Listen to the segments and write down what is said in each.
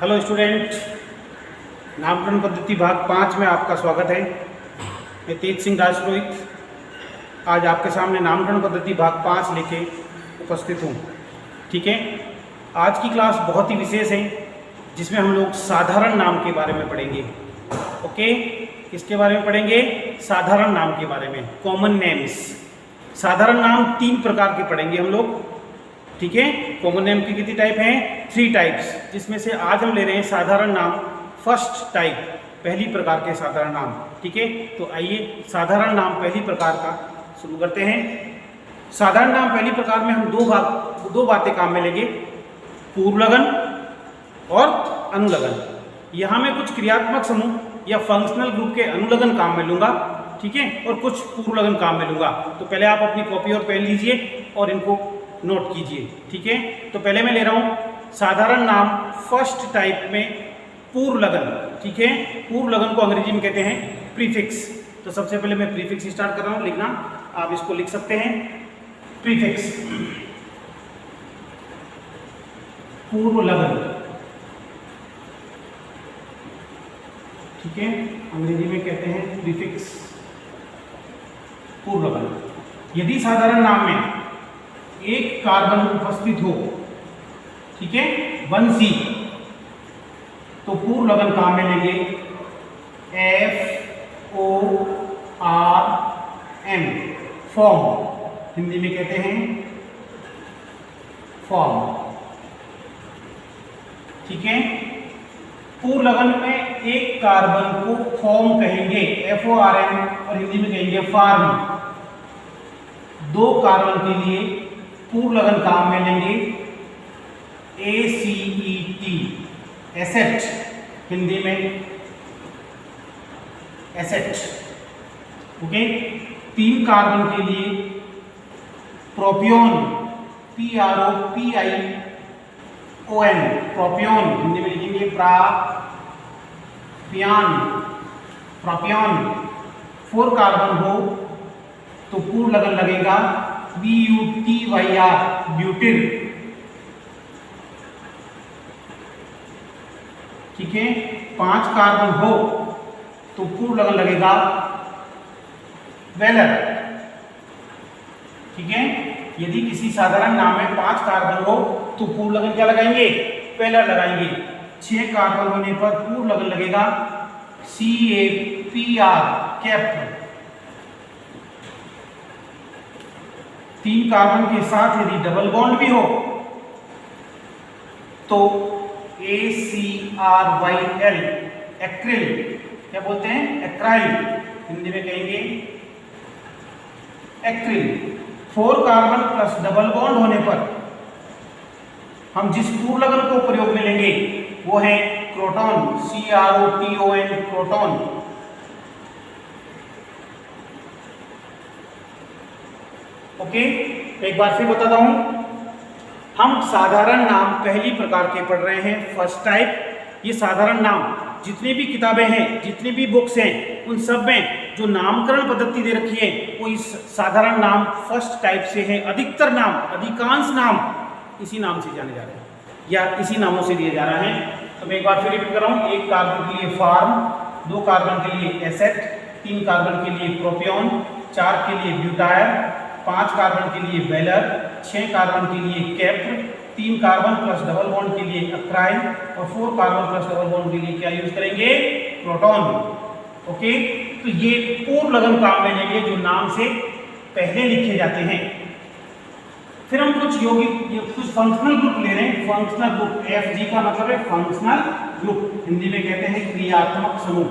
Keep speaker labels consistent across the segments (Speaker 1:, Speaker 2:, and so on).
Speaker 1: Hello student, नामकरण पद्धति भाग 5 में आपका स्वागत है। मैं तेज सिंह राजपुरोहित आज आपके सामने नामकरण पद्धति भाग 5 लेके उपस्थित हूँ। ठीक है, आज की क्लास बहुत ही विशेष है जिसमें हम लोग साधारण नाम के बारे में पढ़ेंगे। ओके, किसके बारे में पढ़ेंगे? साधारण नाम के बारे में, कॉमन नेम्स। साधारण नाम 3 प्रकार के पढ़ेंगे हम लोग। ठीक है, कॉमन नेम की कितनी टाइप हैं? 3 टाइप्स, जिसमें से आज हम ले रहे हैं साधारण नाम फर्स्ट टाइप, पहली प्रकार के साधारण नाम। ठीक है, तो आइए साधारण नाम पहली प्रकार का शुरू करते हैं। साधारण नाम पहली प्रकार में हम दो बातें काम में लेंगे, पूर्वलगन और अनुलगन। यहाँ मैं कुछ क्रियात्मक समूह या फंक्शनल ग्रुप के अनुलगन काम में लूँगा, ठीक है, और कुछ पूर्वलगन काम में लूँगा। तो पहले आप अपनी कॉपी और पेन लीजिए और इनको नोट कीजिए। ठीक है, तो पहले मैं ले रहा हूँ साधारण नाम फर्स्ट टाइप में पूर्वलगन। ठीक है, पूर्वलगन को अंग्रेजी में कहते हैं प्रीफिक्स। तो सबसे पहले मैं प्रीफिक्स स्टार्ट कर रहा हूँ लिखना। आप इसको लिख सकते हैं प्रीफिक्स, पूर्वलगन। ठीक है, अंग्रेजी में कहते हैं प्रीफिक्स, पूर्वलगन। यदि साधारण नाम में एक कार्बन उपस्थित हो, ठीक है, 1C, तो पूर्वलगन काम में लेंगे FORM, फॉर्म, हिंदी में कहते हैं फॉर्म। ठीक है, पूर्वलगन में एक कार्बन को फॉर्म कहेंगे, FORM, और हिंदी में कहेंगे फार्म। 2 कार्बन के लिए पूर्वलगन काम में लेंगे ACET, एसेट, हिंदी में एसेट। ओके, 3 कार्बन के लिए प्रोपियोन, PROPION, प्रोपियोन, हिंदी में लिखेंगे प्रोपियोन। 4 कार्बन हो तो पूर्वलगन लगेगा BUTYR, ब्यूटिल। ठीक है, 5 कार्बन हो तो पूर्वलगन लगेगा वेलर। ठीक है, यदि किसी साधारण नाम में 5 कार्बन हो तो पूर्वलगन क्या लगाएंगे? वेलर लगाएंगे। 6 कार्बन होने पर पूर्वलगन लगेगा CAPR, कैप। 3 कार्बन के साथ यदि डबल बॉन्ड भी हो तो ACRYL, एक्रिल। क्या बोलते हैं? एक्राइल, हिंदी में कहेंगे acryl. 4 carbon plus double bond होने पर हम जिस पूर्वलगन को प्रयोग में लेंगे वो है क्रोटॉन, CROTON, क्रोटॉन। ओके, एक बार फिर बताता हूं, हम साधारण नाम पहली प्रकार के पढ़ रहे हैं, फर्स्ट टाइप। ये साधारण नाम जितनी भी किताबें हैं, जितनी भी बुक्स हैं, उन सब में जो नामकरण पद्धति दे रखी है वो इस साधारण नाम फर्स्ट टाइप से है। अधिकतर नाम, अधिकांश नाम इसी नाम से जाने जा रहे हैं या इसी नामों से दिए जा रहे हैं। तो मैं एक बार फिर रिपीट कर रहा हूँ, 1 कार्बन के लिए फार्म, 2 कार्बन के लिए एसेट, 3 कार्बन के लिए प्रोपियोन, 4 के लिए ब्यूटायर, 5 कार्बन के लिए वेलर, 6 कार्बन के लिए cap, 3 carbon plus double bond के लिए अक्राइल, और 4 कार्बन प्लस डबल बॉन्ड के लिए क्या यूज करेंगे? प्रोटॉन। ओके, तो ये पूर्वलगन काम में लेंगे जो नाम से पहले लिखे जाते हैं। फिर हम कुछ फंक्शनल ग्रुप ले रहे हैं। फंक्शनल ग्रुप, FG का मतलब है फंक्शनल ग्रुप, हिंदी में कहते हैं क्रियात्मक समूह।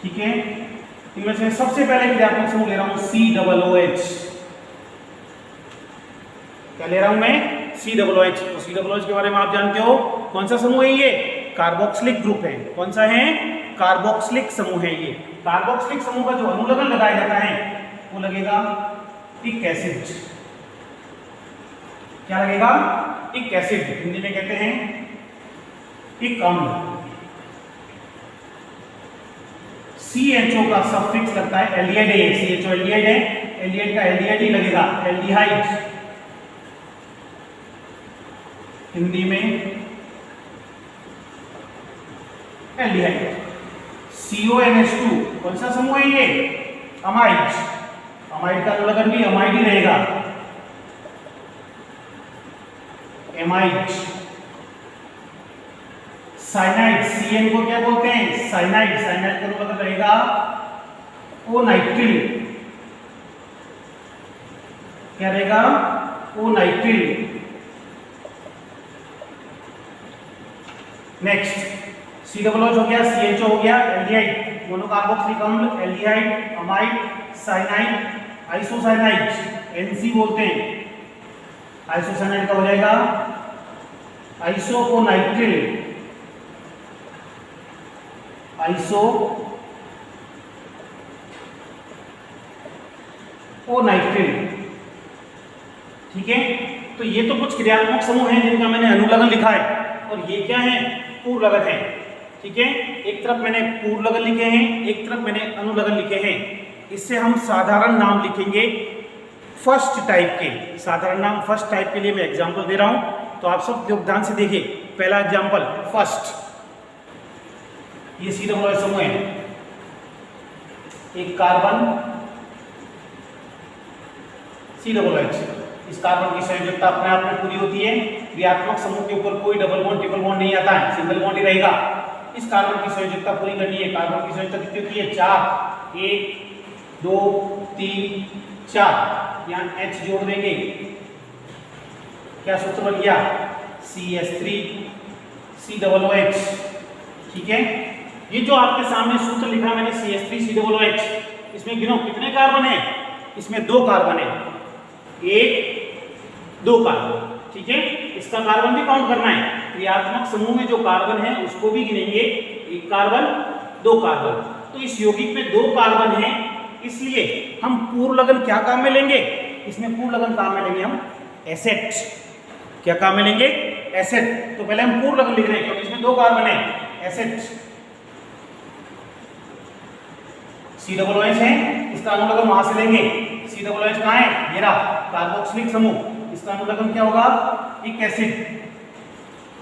Speaker 1: ठीक है, इनमें से सबसे पहले क्रियात्मक समूह ले रहा हूं COOH। क्या ले रहा हूं मैं? COOH। तो COOH के बारे में आप जानते हो, कौन सा समूह है ये? कार्बोक्सिलिक ग्रुप है। कौन सा है? कार्बोक्सिलिक समूह है ये। कार्बोक्सिलिक समूह का जो अनुलगन लगाया जाता है वो लगेगा इक एसिड। क्या लगेगा? इक एसिड, हिंदी में कहते हैं इक अम्ल। CHO का सफिक्स लगता है एल्डिहाइड है, CHO एल्डिहाइड है, एल्डिहाइड का एल्डिहाइड ही लगेगा, एल्डिहाइड। हिंदी में एल्डिहाइड। CONH2 कौन सा समूह है ये? अमाइड। अमाइड का अनुलग्न भी अमाइड ही रहेगा, एमाइड। साइनाइड, CN को क्या बोलते हैं? साइनाइड। साइनाइड का अनुलग्न रहेगा ओ नाइट्रिल। क्या रहेगा? ओ नाइट्रिल। नेक्स्ट COOH हो गया, CHO हो गया, एल्डिहाइड, मोनोकार्बोक्सिलिक अम्ल, aldehyde, amide, cyanide, isocyanide, NC बोलते हैं। आइसोसाइनाइड का हो जाएगा आइसोकोनाइट्रिल। आइसोकोनाइट्रिल। ठीक है, तो ये तो कुछ क्रियात्मक समूह हैं जिनका मैंने अनुलग्न लिखा है, और ये क्या है? पूर्व लगन है। ठीक है, एक तरफ मैंने पूर्व लगन लिखे हैं, एक तरफ मैंने अनुलग्न लिखे हैं। इससे हम साधारण नाम लिखेंगे फर्स्ट टाइप के। साधारण नाम फर्स्ट टाइप के लिए मैं एग्जांपल दे रहा हूं, तो आप सब ध्यान से देखिए। पहला एग्जांपल फर्स्ट, ये COOH समूह है, एक कार्बन COOH। इस कार्बन की संयोजकता अपने आप में पूरी होती है। क्रियात्मक समूह के ऊपर कोई डबल बॉन्ड ट्रिपल बॉन्ड नहीं आता है, सिंगल बॉन्ड ही रहेगा। इस कार्बन की संयोजकता पूरी करनी है। कार्बन की संयोजकता कितनी होती है? 4, 1 2 3 4। यहाँ H जोड़ देंगे, क्या सूत्र बन गया? CH3 COOH। ठीक है, ये जो आपके सामने सूत्र लिखा मैंने CH3 COOH, इसमें गिनो कितने कार्बन है? इसमें 2 कार्बन है, 1 2 कार्बन। ठीक है, इसका कार्बन भी काउंट करना है। क्रियात्मक समूह में जो कार्बन है उसको भी गिनेंगे, 1 कार्बन 2 कार्बन। तो इस यौगिक में 2 कार्बन है, इसलिए हम पूर्व लगन क्या काम में लेंगे? इसमें पूर्व लगन काम में लेंगे हम एसेट। क्या काम में लेंगे? एसेट। तो पहले हम पूर्व लगन लिख रहे हैं क्योंकि इसमें 2 कार्बन है, एसेट। COOH है, इसका अनुलग्न वहां से लेंगे। COOH कहाँ है? ये रहा, कार्बोक्सिलिक समूह। इसका अनुलग्न क्या होगा? एक एसिड।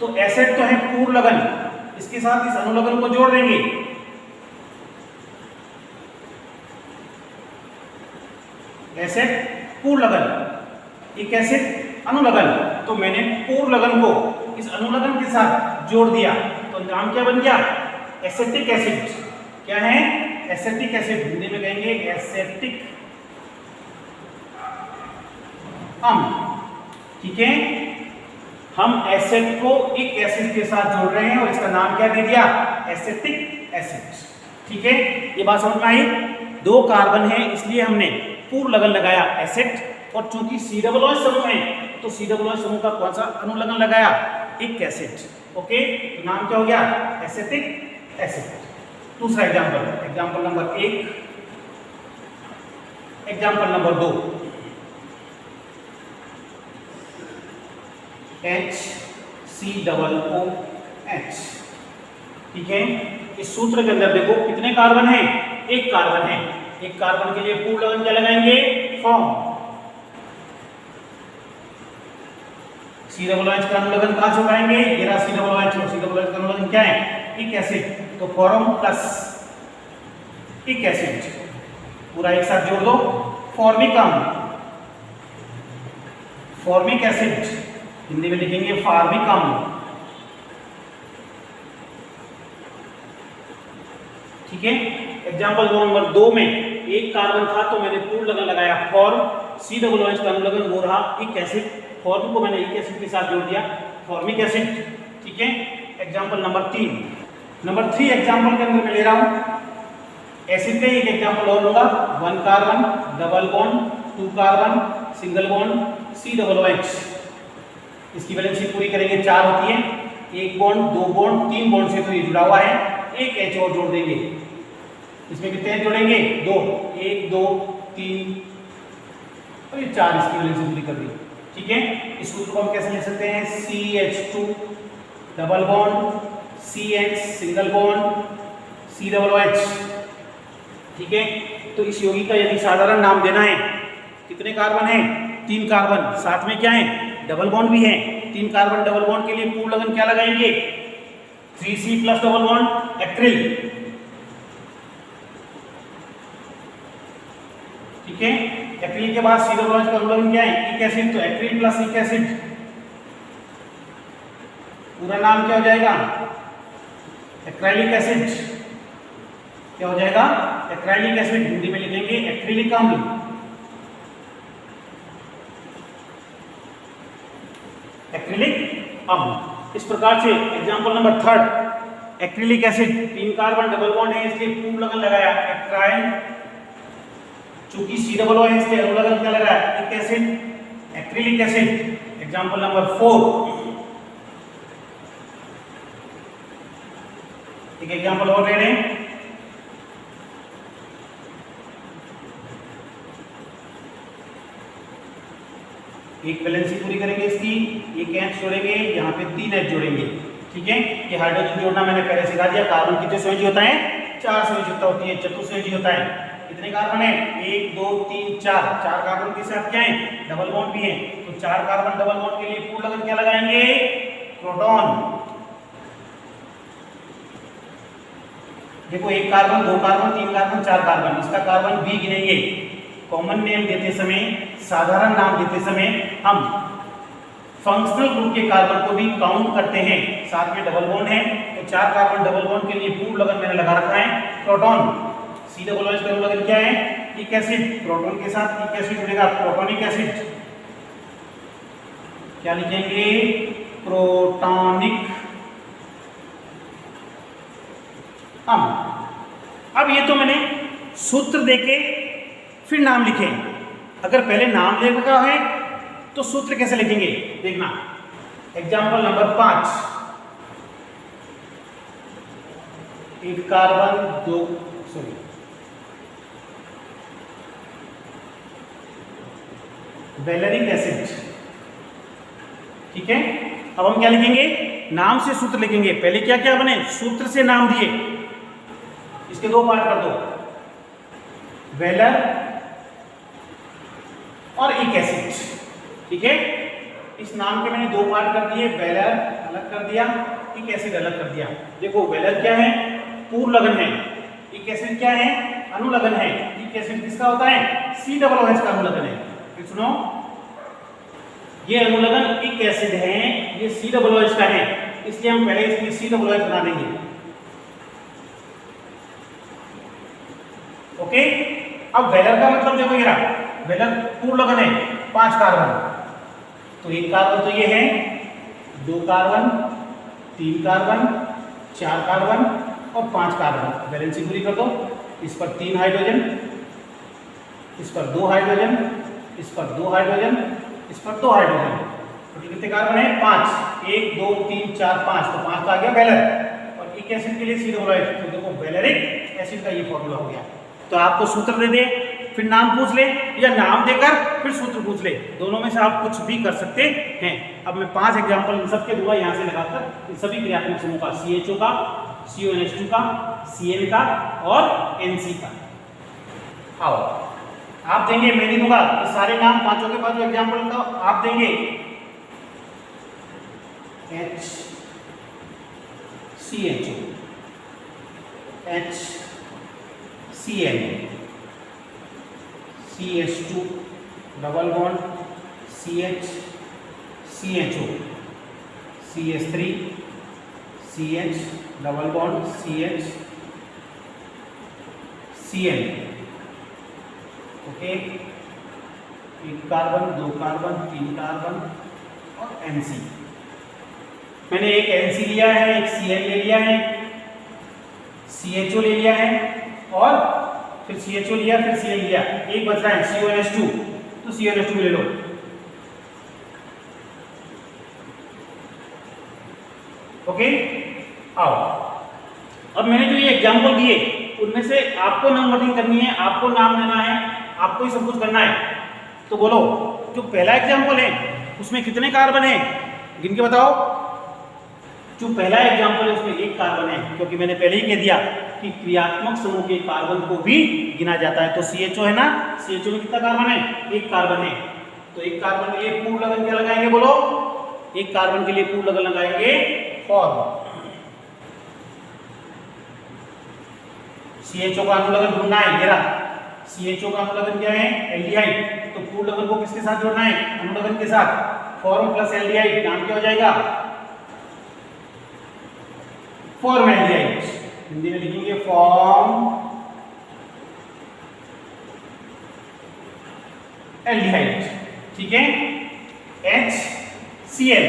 Speaker 1: तो एसिड तो है पूर्व लगन, इसके साथ इस अनुलग्न को जोड़ देंगे। एसिड पूर्व लगन, एक एसिड अनुलग्न। तो मैंने पूर्व लगन को इस अनुलग्न के साथ जोड़ दिया, तो नाम क्या बन गया? Acetic acid. क्या है? Acetic acid. हिंदी में कहेंगे एसेटिक अम्ल। ठीक है, हम एसिड को एक एसिड के साथ जोड़ रहे हैं और इसका नाम क्या दे दिया? Acetic acid. ठीक है, ये बात समझ में आई? 2 कार्बन है इसलिए हमने पूर्व लगन लगाया एसिड, और चूंकि COOH समूह है तो COOH समूह का कौन सा अनुलग्न लगाया? एक एसिड। ओके, तो नाम क्या हो गया? Acetic acid. दूसरा example, example number 1, example number 2, HCOOH। ठीक है, इस सूत्र के अंदर देखो कितने कार्बन हैं? 1 कार्बन है। एक कार्बन के लिए पूर्व लगन क्या लगाएंगे? फ्रॉम। COOH का अनुलग्न कहां से पाएंगे? ये रहा COOH। COOH का अनुलग्न क्या है? एक एसिड। तो फॉर्म प्लस एक एसिड, पूरा एक साथ जोड़ दो, फॉर्मिक अम्ल। फॉर्मिक एसिड, हिंदी में लिखेंगे फॉर्मिक अम्ल। ठीक है, एग्जांपल नंबर 2 में 1 कार्बन था तो मैंने पूर्व लगन लगाया फॉर्म। COOH का अनुलग्न हो रहा एक एसिड, फॉर्म को मैंने एक एसिड के साथ जोड़ दिया, फॉर्मिक एसिड। ठीक है, एग्जांपल नंबर 3। नंबर 3 एग्जांपल के अंदर मैं ले रहा हूं एसिड का एक एग्जांपल और होगा। 1 carbon, double bond, 2 carbon, single bond, COOH। इसकी वैलेंसी पूरी करेंगे 4 होती है। 1 बॉन्ड, 2 बॉन्ड, 3 बॉन्ड से तो ये जुड़ा हुआ है, एक H और जोड़ देंगे। इसमें कितने जोड़ेंगे? 2, 1 2 3 और ये 4 इसकी वैलेंसी पूरी कर दी। ठीक है, इस सूत्र को हम कैसे लिख सकते हैं? CH2 double bond, CH single bond, COOH। ठीक है, तो इस यौगिक का यदि साधारण नाम देना है, कितने कार्बन है? 3 कार्बन, साथ में क्या है? डबल बॉन्ड भी है, 3 कार्बन डबल बॉन्ड के लिए पूर्ण लगन क्या लगाएंगे? 3C plus double bond acryl. ठीक है, एक्रिल के बाद C डबल बॉन्ड का लगन क्या है? इक एसिड, तो एक्रिल प्लस इक एसिड, पूरा नाम क्या हो जाएगा? Acrylic acid. क्या हो जाएगा? Acrylic acid. हिंदी में लिखेंगे एक्रिलिक अम्ल। एक्रिलिक अम्ल। इस प्रकार से example number 3, acrylic acid, 3 carbon double bond है इसलिए पूर्ण लगन लगाया एक्राइल, चूंकि C डबल O है इसलिए अणु लगन क्या लगाया? इक acid, acrylic acid. Example number 4, एक एग्जांपल और ले रहे हैं। एक वैलेंसी पूरी करेंगे इसकी, एक H जोड़ेंगे, यहाँ पे 3 H जोड़ेंगे। ठीक है, ये हाइड्रोजन जोड़ना मैंने पहले सिखा दिया। कार्बन कितने संयोजी होता है? 4 संयोजी होती है, चतुस्संयोजी होता है। कितने कार्बन है? 1 2 3 4। 4 कार्बन के साथ क्या है? डबल बॉन्ड भी है, तो 4 कार्बन डबल बॉन्ड के लिए पूर्ण लगन क्या लगाएंगे? प्रोटॉन। देखो, 1 कार्बन, 2 कार्बन, 3 कार्बन, 4 कार्बन, इसका कार्बन भी गिनेंगे। कॉमन नेम देते समय, साधारण नाम देते समय हम फंक्शनल ग्रुप के कार्बन को भी काउंट करते हैं। साथ में डबल बॉन्ड है, तो 4 कार्बन डबल बॉन्ड के लिए पूर्ण लगन मैंने लगा रखा है प्रोटॉन। C डबल O का लगन क्या है? इक एसिड। प्रोटॉन के साथ इक एसिड जुड़ेगा, प्रोटोनिक एसिड। क्या लिखेंगे? प्रोटॉनिक अम्ल। अब ये तो मैंने सूत्र देके फिर नाम लिखे। अगर पहले नाम ले रखा है तो सूत्र कैसे लिखेंगे देखना। Example number 5, 1 carbon 2 valeric acid. ठीक है, अब हम क्या लिखेंगे? नाम से सूत्र लिखेंगे। पहले क्या क्या बने? सूत्र से नाम दिए, इसके 2 पार्ट कर दो, वेलर और इक एसिड। ठीक है, इस नाम के मैंने 2 पार्ट कर दिए, वेलर अलग कर दिया, इक एसिड अलग कर दिया। देखो, वेलर क्या है? पूर्ण लगन है। इक एसिड क्या है? अनुलगन है। इक एसिड किसका होता है? C डबल OH का अनुलगन है। फिर सुनो, ये अनुलगन इक एसिड है, ये C डबल OH का है, इसलिए हम पहले इसमें C डबल OH बना देंगे। ओके, अब वेलर का मतलब देखो, ये वेलर पूर्ण लगन है, 5 कार्बन, तो 1 कार्बन तो ये है, 2 कार्बन, 3 कार्बन, 4 कार्बन और 5 कार्बन। वैलेंसी पूरी कर दो। इस पर 3 हाइड्रोजन, इस पर 2 हाइड्रोजन, इस पर 2 हाइड्रोजन, इस पर 2 हाइड्रोजन। तो कितने कार्बन है? 5। 1 2 3 4 5, तो 5 का आ गया वेलर। और इक एसिड के लिए C डबल OH, तो देखो वेलेरिक एसिड का ये फॉर्मूला हो गया। तो आपको सूत्र दे दे, फिर नाम पूछ ले, या नाम देकर फिर सूत्र पूछ ले, दोनों में से आप कुछ भी कर सकते हैं। अब मैं 5 एग्जांपल इन सबके दूंगा यहाँ से लगाकर, इन सभी क्रियात्मक समूह का, CHO का, CONH2 का, Cn का और Nc का। आओ, आप देंगे, मैं नहीं दूंगा। तो सारे नाम पांचों के पांचों एग्जांपल का आप देंगे। HCHO, HCl, CH2 double bond, CH, CHO, CH3, CH double bond, CH, Cl। Okay, 1 carbon, 2 carbon, 3 carbon और Nc। मैंने एक Nc लिया है, एक Cl ले लिया है, CHO ले लिया है और फिर CHO लिया, फिर Cl लिया, एक बच रहा है CONH2, तो CONH2 ले लो। ओके, आओ, अब मैंने जो ये एग्जांपल दिए उनमें से आपको नंबरिंग करनी है, आपको नाम लेना है, आपको ही सब कुछ करना है। तो बोलो, जो पहला एग्जांपल है उसमें कितने कार्बन है, गिन के बताओ। जो पहला एग्जांपल है उसमें 1 कार्बन है, क्योंकि मैंने पहले ही कह दिया कि क्रियात्मक समूह के कार्बन को भी गिना जाता है। तो CHO है ना, CHO में कितना कार्बन है? 1 कार्बन है। तो एक कार्बन के लिए पूर्ण लगन क्या लगाएंगे बोलो? एक कार्बन के लिए पूर्ण लगन लगाएंगे फॉर्म। CHO का अनुलग्न ढूंढना है, ये रहा। CHO का अनुलग्न क्या है? एल्डिहाइड। तो पूर्ण लगन को किसके साथ जोड़ना है? अनुलग्न के साथ। फॉर्म प्लस एल्डिहाइड नाम क्या हो जाएगा? Form aldehyde. हिंदी में लिखेंगे फॉर्म एल्डिहाइड। ठीक है, HCl।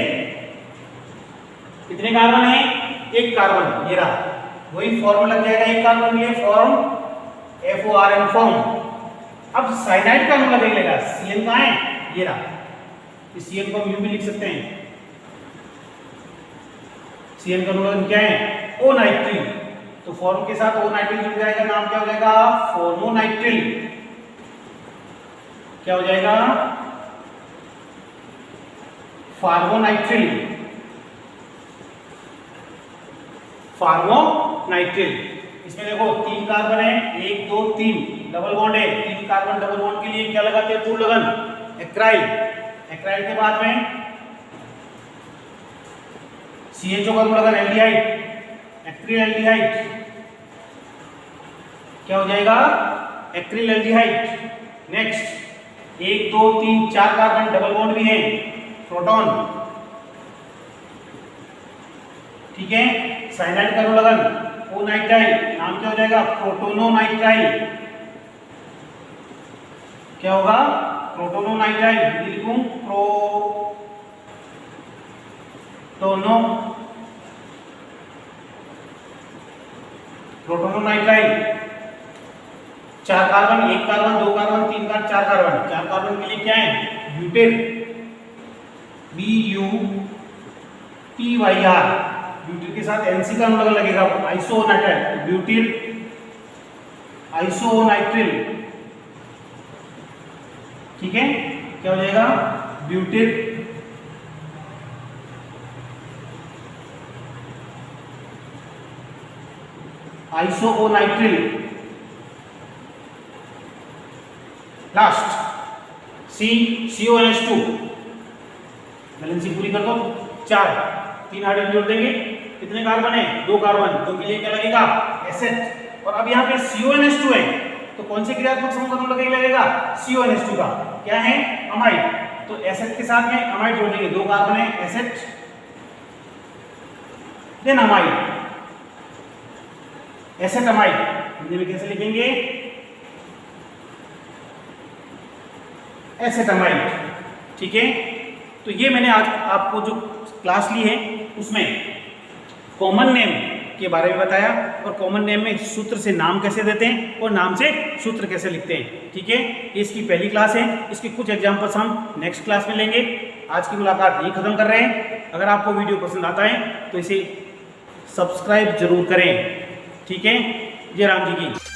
Speaker 1: कितने कार्बन है? एक कार्बन, ये रहा। वही फॉर्मूला लग जाएगा एक कार्बन के लिए, फॉर्म FORN फॉर्म। अब साइनाइड का अनुलग्न लगेगा। CN कहाँ है? ये रहा। इस CN को हम यूं भी लिख सकते हैं। CN का अनुलग्न क्या है? O nitrile. तो फॉर्म के साथ O नाइट्रिल जुड़ जाएगा, नाम क्या हो जाएगा? फॉर्मोनाइट्रिल। क्या हो जाएगा? फार्मोनाइट्रिल। फार्मोनाइट्रिल। इसमें देखो 3 कार्बन है, 1 2 3 डबल बॉन्ड है। 3 कार्बन डबल बॉन्ड के लिए क्या लगाते हैं? पूर्ण लगन एक्राइल। एक्राइल के बाद में CHO का लगन एल्डिहाइड, एक्रिल एल्डिहाइड। क्या हो जाएगा? Acryl aldehyde. Next 1 2 3 4 carbon double bond भी है, प्रोटॉन। ठीक है, साइनाइड का लगन O नाइट्राइल, नाम क्या हो जाएगा? प्रोटोनोनाइट्राइल। क्या होगा? प्रोटोनोनाइट्राइल। लिखूं प्रोटोनोनाइट्राइल। 4 carbon, 1 carbon, 2 carbon, 3 carbon, 4 carbon. 4 carbon के लिए क्या है? ब्यूटेन। BUTYR। ब्यूटिल के साथ NC का अनुलग्न लगेगा, आइसोनाइट्राइल। ब्यूटिल आइसोनाइट्रिल। ठीक है, क्या हो जाएगा? ब्यूटिल आइसोनाइट्रिल। Last CONH2। बैलेंसी पूरी कर दो। 4 3 हाइड्रोजन जोड़ देंगे। कितने कार्बन है? 2 कार्बन। तो के लिए क्या लगेगा? एसेट। और अब यहाँ पे CONH2 है, तो कौन से क्रियात्मक समूह का अनुलग्न लगेगा? CONH2 का। क्या है? अमाइड। तो एसेट के साथ में अमाइड जोड़ देंगे। 2 कार्बन है, acet then amide, acetamide. Hindi में कैसे लिखेंगे? एसेटामाइड। ठीक है, तो ये मैंने आज आपको जो क्लास ली है उसमें कॉमन नेम के बारे में बताया, और कॉमन नेम में सूत्र से नाम कैसे देते हैं और नाम से सूत्र कैसे लिखते हैं। ठीक है, ये इसकी पहली क्लास है। इसके कुछ एग्जाम्पल्स हम नेक्स्ट क्लास में लेंगे। आज की मुलाकात यही खत्म कर रहे हैं। अगर आपको वीडियो पसंद आता है तो इसे सब्सक्राइब जरूर करें। ठीक है, जय राम जी की।